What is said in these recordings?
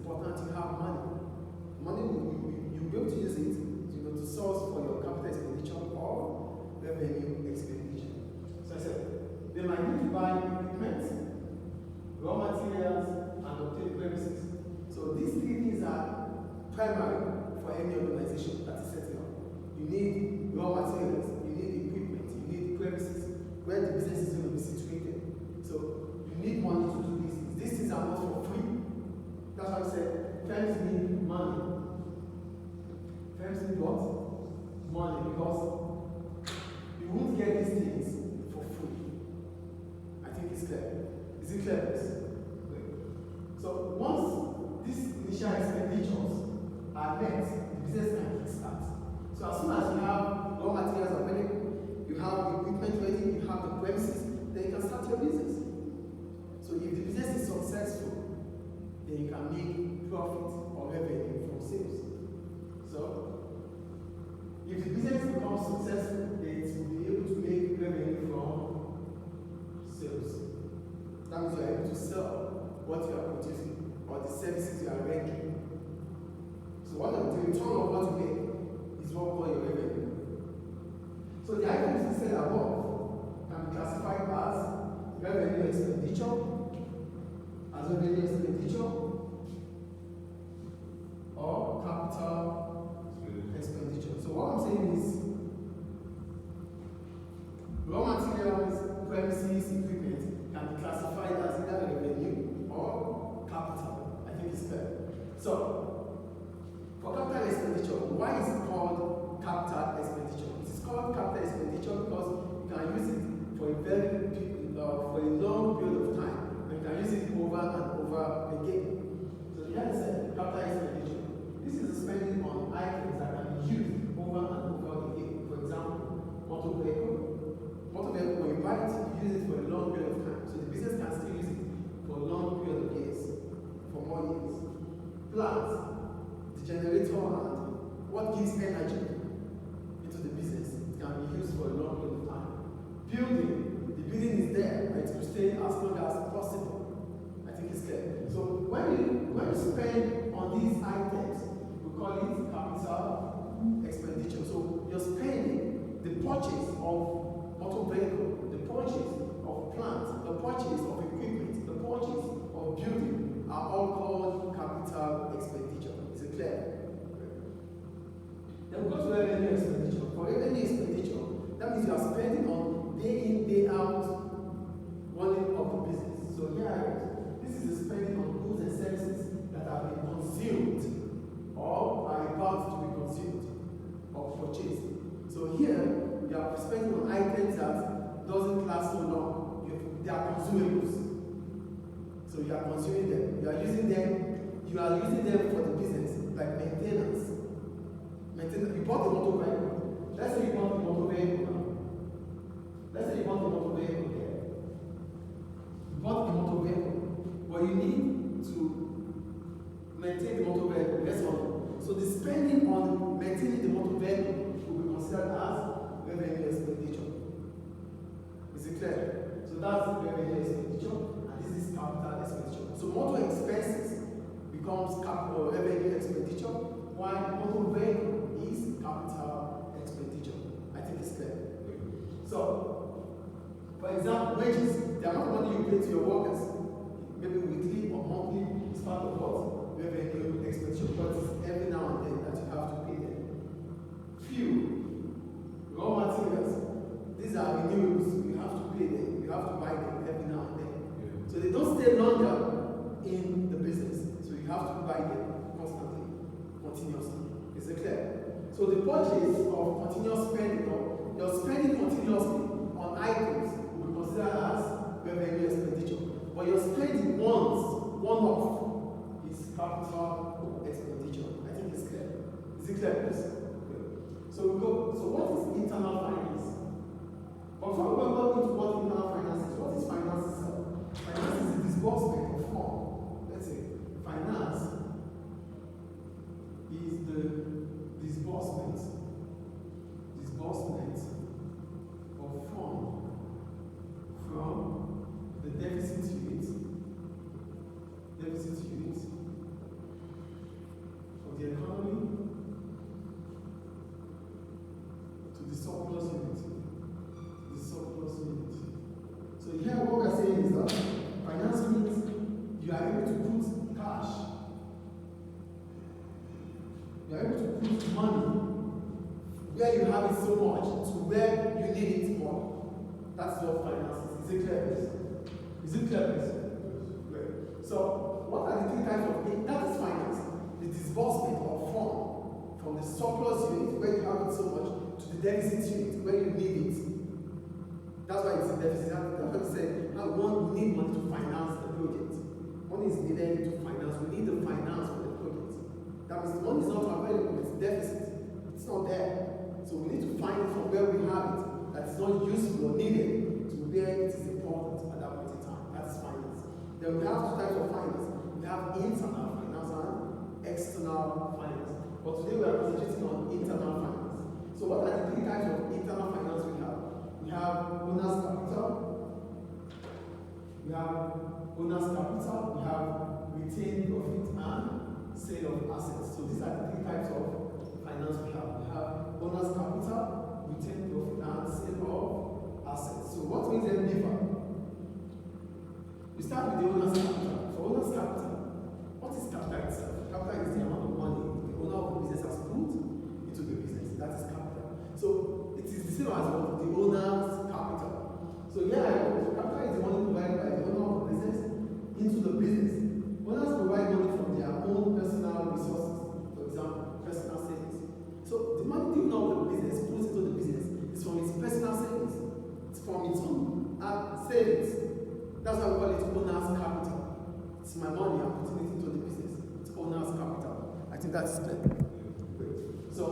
important you have money. Money, you'll be able to use it to source for your capital expenditure or revenue expenditure. So I said, they might need to buy equipment, raw materials, and obtain premises. So these three things are primary for any organization that is setting up. You need raw materials, you need equipment, you need premises, where the business is going to be situated. So you need money to do these things. These things are not for free. That's why I said firms need money. Firms need what? Money, because you won't get these things for free. I think it's clear. Is it clear, please? So once these initial expenditures are met, the business can kickstart. So as soon as you have raw materials available, you have the equipment ready, you have the premises, then you can start your business. So if the business is successful, then you can make profit or revenue from sales. So if the business becomes successful, then it will be able to make revenue from sales. That means you are able to sell what you are producing or the services you are rendering. So the return of what you make is what we call your revenue. So the items listed above can be classified as revenue expenditure, or capital expenditure. So what I'm saying is raw materials, premises, equipment can be classified as either revenue or capital. I think it's fair. So for capital expenditure, why is it called capital expenditure? It is called capital expenditure because you can use it for a long period of time. And you can use it over and over again. So here is capital expenditure. This is spending on items that can be used over and over again. For example, motor vehicle. Motor vehicle, when you buy it, you use it for a long period of time. So the business can still use it for a long period of years, for more years. Plant, the generator, and what gives energy into the business can be used for a long period of time. Building, the building is there, right? To stay as long as possible. I think it's clear. So when you spend on these items, we call it capital expenditure. So you're spending the purchase of motor vehicle, the purchase of plants, the purchase of equipment, the purchase of building are all called capital expenditure. Is it clear? Then we go to revenue expenditure. For revenue expenditure, that means you are spending on day in, day out running of the business. So here, this is the spending on goods and services that have been consumed or are about to be consumed or purchased. So here, you are spending on items that doesn't last so long. They are consumables. So you are consuming them. You are using them for the business, like maintenance. You bought the motor vehicle. Let's say you bought the motor vehicle now. Let's say you bought the motor vehicle here. You bought the motor vehicle, but you need to maintain the motor vehicle. Yes or no? So the spending on maintaining the motor vehicle will be considered as revenue expenditure. Is it clear? So that's revenue expenditure, and this is capital expenditure. So motor expenses becomes capital revenue expenditure, while motor vehicle is capital expenditure. I think it's clear. So, for example, wages, the amount of money you pay to your workers, maybe weekly or monthly, is part of what? Revenue expenditure, but it's every now and then that you have to pay them. Fuel, raw materials, these are renewables. You have to pay them. You have to buy them every now and then. Yeah. So they don't stay longer in the business. So you have to buy them constantly, continuously. Is it clear? So the purchase of continuous spending, or you're spending continuously on items, will be considered as revenue expenditure. But you're spending one-off is capital expenditure. I think it's clear. Is it clear, please? So what is internal finance? Before we go into what internal finance is, what is finance itself? Finance is the disbursement of funds. Let's say finance is the disbursement of here what we are saying is that finance means you are able to put cash, you are able to put money where you have it so much to where you need it more. That's what finance is. Is it clear? Is it clear? Great. So what are the three types of things? That is finance. The disbursement of fund from the surplus unit where you have it so much to the deficit unit where you need it. That's why it's a deficit. That's what I said. Now we need money to finance the project. Money is needed to finance. We need the finance for the project. That means the money is not available. It's deficit. It's not there. So we need to find it from where we have it. That is not useful or needed to where it is important at that point in time. That's finance. Then we have two types of finance. We have internal finance and external finance. But today we are concentrating on internal finance. So what are the three types of internal finance we have? We have owner's capital. We have owner's capital. We have retained profit and sale of assets. So these are the three types of finance we have. We have owner's capital, retained profit and sale of assets. So what makes them differ? We start with the owner's capital. For owner's capital, what is capital itself? Capital is the amount of money the owner of the business has put into the business. That is capital. So it is the same as what the owner's capital. So capital is the money provided by the owner of the business into the business. Owners provide money from their own personal resources, for example, personal savings. So the money the owner of the business puts into the business is from its personal savings. It's from its own savings. That's why we call it owner's capital. It's my money, I'm putting it into the business. It's owner's capital. I think that's clear. Great. So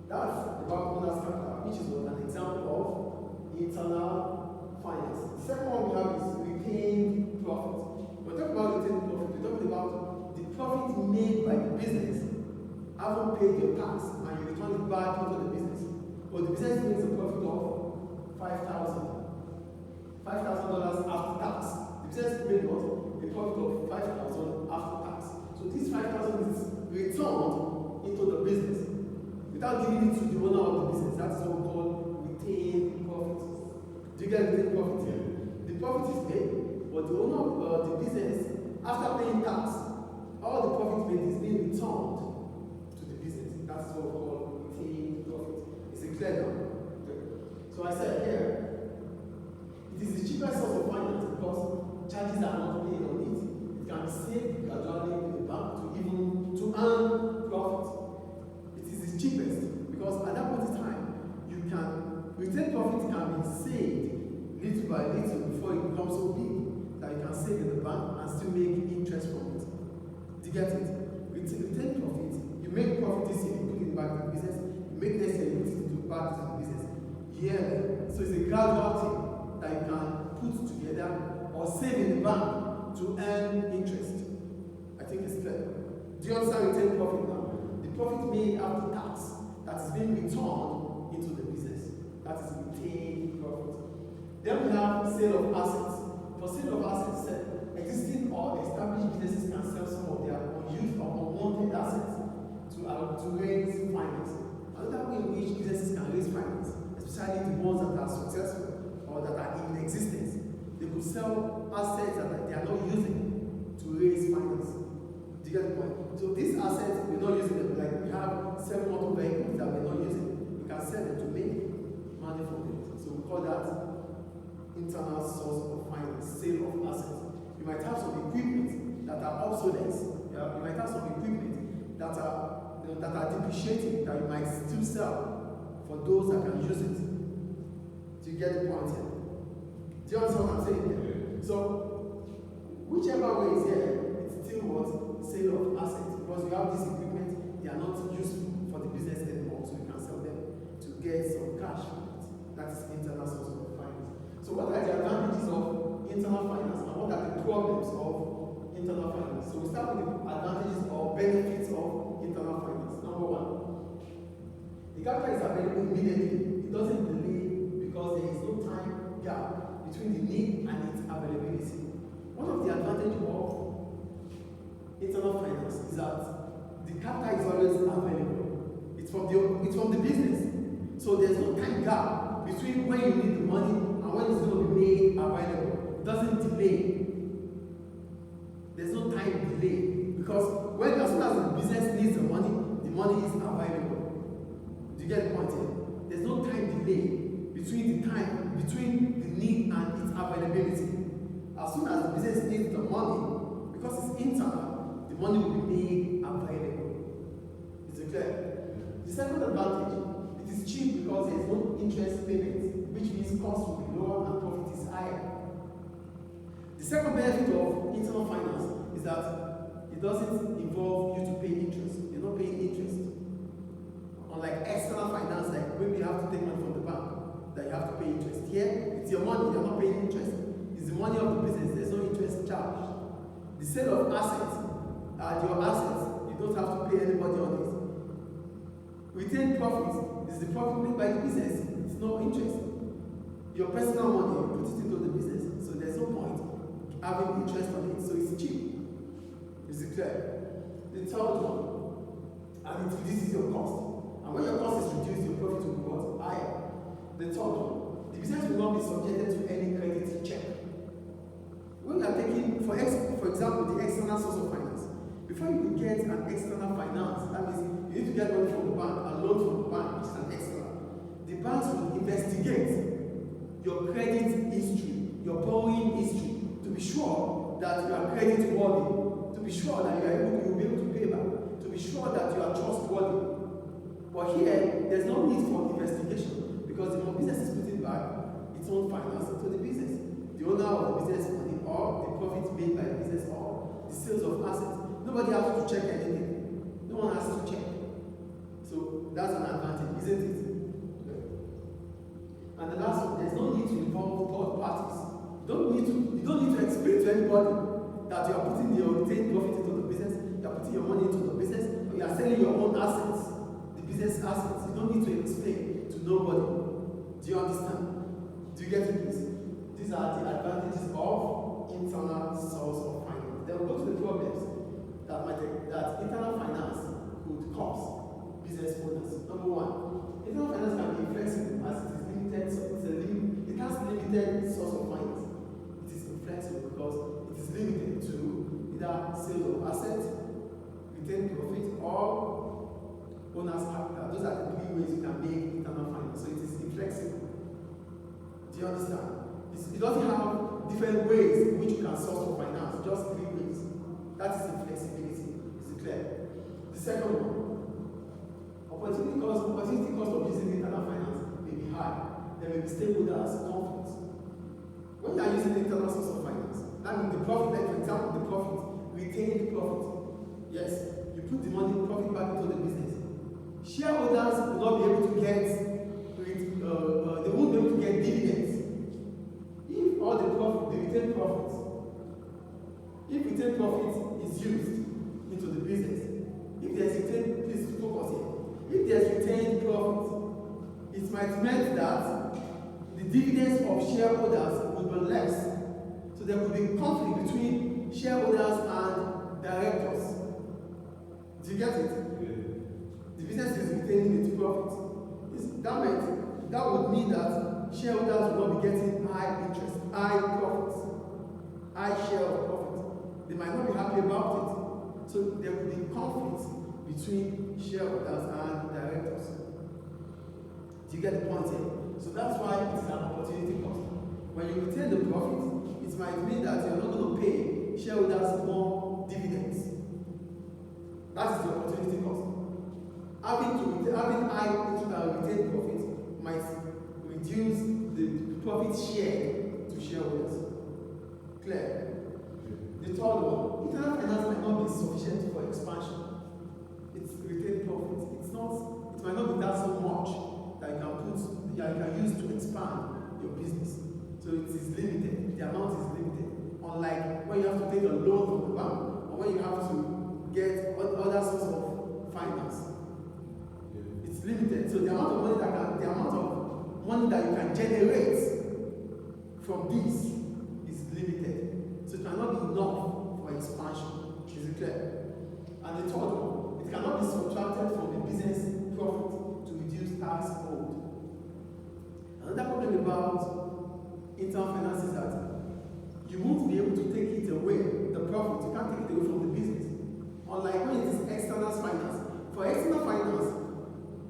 that's about owner's capital, which is an example of internal finance. The second one we have is retained profit. When we talk about retained profit, we're talking about the profit made by the business. Haven't paid your tax and you return it back into the business. But the business makes a profit of $5,000 after tax. The business made what? A profit of $5,000 after tax. So this $5,000 is returned into the business without giving it to the owner of the business. That is what we call retained profit. Do you get retained profit here? The profit is paid, but the owner of the business, after paying tax, all the profit made is being returned to the business. That's what we call retained profit. Is it clear now? Okay. So I said here, it is the cheapest source of finance because charges are not paid on it. It can be saved gradually in the bank to earn profit. It is the cheapest because at that point in time, retained profit can be saved little by little before it becomes so big that you can save in the bank and still make interest from it. Do you get it? Retained profit, you make profit this year, you put it back to the business, you make next year, you put it back to the business. Yeah, so it's a gradual thing that you can put together or save in the bank to earn interest. I think it's clear. Do you understand retained profit now? The profit made after tax that is being returned into the business. That is retained profit. Then we have sale of assets. For sale of assets, existing or established businesses can sell some of their unused or unwanted assets to raise finance. Another way in which businesses can raise finance, especially the ones that are successful or that are in existence, they could sell assets that they are not using to raise finance. Do you get the point? So these assets, we're not using them. Like we have 7 motor vehicles that we're not using. We can sell them to make money from it. So we call that internal source of finance, sale of assets. You might have some equipment that are obsolete. Yeah? You might have some equipment that are depreciating that you might still sell for those that can use it. Do you get the point here? Do you understand what I'm saying here? So whichever way is here, it's still what? Sale of assets. Because you have this equipment, they are not useful for the business anymore, so you can sell them to get some cash from it. That's internal source of finance. So what are the advantages of internal finance and what are the problems of internal finance? So we start with the advantages or benefits of internal finance. Number 1, the capital is available immediately. It doesn't delay because there is no time gap between the need and its availability. One of the advantages of internal finance is that the capital is always available. It's from the business. So there's no time gap between when you need the money and when it's going to be you get the point here? There's no time delay between the need and its availability. As soon as the business needs the money, because it's internal, the money will be made available. Is it clear? The second advantage, it is cheap because there is no interest payment, which means cost will be lower and profit is higher. The second benefit of internal finance is that it doesn't involve you to pay interest. You're not paying interest. Unlike external finance, like when you have to take money from the bank, that you have to pay interest. Here, it's your money, you're not paying interest. It's the money of the business, there's no interest charged. The sale of assets are your assets, you don't have to pay anybody on it. Retained profits is the profit made by the business, it's no interest. Your personal money, you put it into the business, so there's no point having interest on it, so it's cheap. Is it clear? The third one, and it reduces your cost. And when your cost is reduced, your profit will be what? Higher. The third one, the business will not be subjected to any credit check. When you are taking, for example, the external source of finance, before you can get an external finance, that means you need to get money from the bank, a loan from the bank, which is an external. The banks will investigate your credit history, your borrowing history, to be sure that you are credit worthy, to be sure that you will be able to pay back, to be sure that you are trustworthy. But here, there's no need for investigation because the business is putting back its own finance into the business. The owner of the business money or the profits made by the business or the sales of assets. Nobody has to check anything. No one has to check. So that's an advantage, isn't it? And the last one, there's no need to involve third parties. You don't need to explain to anybody that you are putting your retained profit into the business, you are putting your money into the business, or you are selling your own assets. Business assets, you don't need to explain to nobody. Do you understand? Do you get it, please? These are the advantages of internal source of finance. Then we'll go to the problems that internal finance could cause business owners. Number one, internal finance can be inflexible as it is limited. It has limited source of finance. It is inflexible because it is limited to either sales of assets, retained profit, or owner's capital. Those are the three ways you can make internal finance. So it is inflexible. Do you understand? It doesn't have different ways in which you can source for finance, just three ways. That is inflexibility. Is it clear? The second one, opportunity cost of using internal finance may be high. There may be stakeholders conflicts. When you are using the internal source of finance, that means the profit, like for example, the profit, retained profit. Yes, you put the money, profit back into the business. Shareholders will not be able to get, they won't be able to get dividends. If all the profit, the retained profit, if retained profit is used into the business, if there's retained, please focus here. If there's retained profit, it might mean that the dividends of shareholders will be less. So there will be conflict between shareholders and directors. Do you get it? The business is retaining its profit. That would mean that shareholders will not be getting high interest, high profits, high share of profit. They might not be happy about it. So there will be conflict between shareholders and directors. Do you get the point here? So that's why it is an opportunity cost. When you retain the profit, it might mean that you're not going to pay shareholders more dividends. That is the opportunity cost. Having high retained profit might reduce the profit share to shareholders. Clear? The third one, internal finance might not be sufficient for expansion. It's retained profit. It might not be that so much that you can use to expand your business. So it is limited. The amount is limited. Unlike when you have to take a loan from the bank or when you have to get other sources of finance. It's limited. So the amount of money that you can generate from this is limited. So it cannot be enough for expansion. Is it clear? And the third one, it cannot be subtracted from the business profit to reduce tax owed. Another problem about internal finance is that you won't be able to take it away, the profit, you can't take it away from the business. Unlike when it is external finance. For external finance,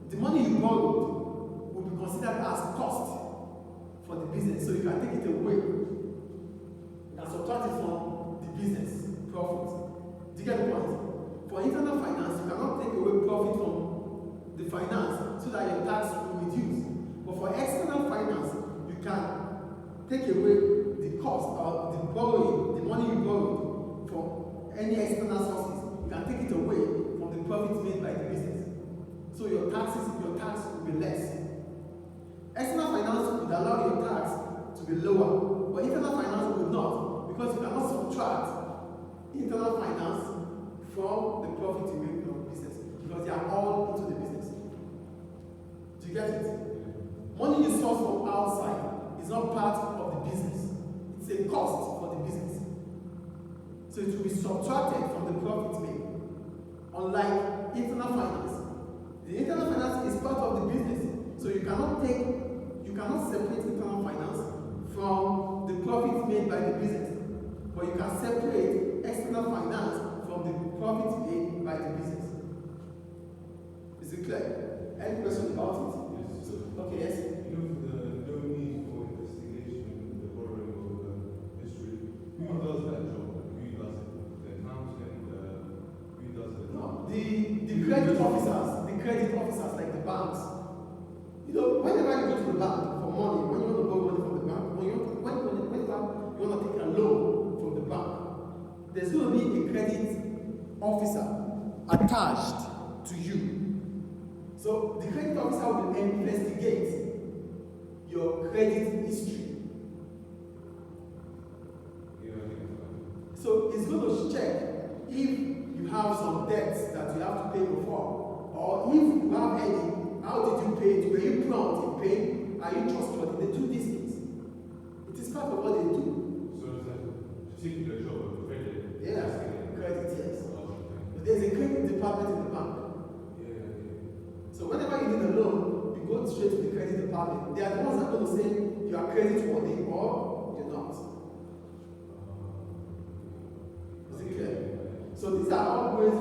the the money you borrowed will be considered as cost for the business, so you can take it away. You can subtract it from the business profit. Do you get the point? For internal finance, you cannot take away profit from the finance so that your tax will reduce. But for external finance, you can take away the cost of the borrowing, the money you borrowed from any external sources. You can take it away from the profits made by the business. So your tax will be less. External finance would allow your tax to be lower, but internal finance would not, because you cannot subtract internal finance from the profit you make from the business, because they are all into the business. Do you get it? Money you source from outside is not part of the business. It's a cost for the business. So it will be subtracted from the profit made. Unlike internal finance. The internal finance is part of the business. So you cannot separate internal finance from the profits made by the business. But you can separate external finance from the profits made by the business. Is it clear? Any question about it? Yes. Okay, yes. No need for investigation, the borrowing of history. Who does that job? Who does it? The accountant? Who does it? No, the credit officers like the banks. You know, whenever you go to the bank for money, when you want to borrow money from the bank, whenever you want to take a loan from the bank, there's going to be a credit officer attached to you. So the credit officer will investigate your credit history. So it's going to check if you have some debts that you have to pay before, or if you have any, how did you pay it? Were you prompt in paying? Are you trustworthy? They do these things. It is part of what they do. So it's a particular job of credit? Yeah, credit, yes. But there's a credit department in the bank. So whenever you need a loan, you go straight to the credit department. They are the ones that are going to say you are credit worthy or you're not. Is it clear? So these are all ways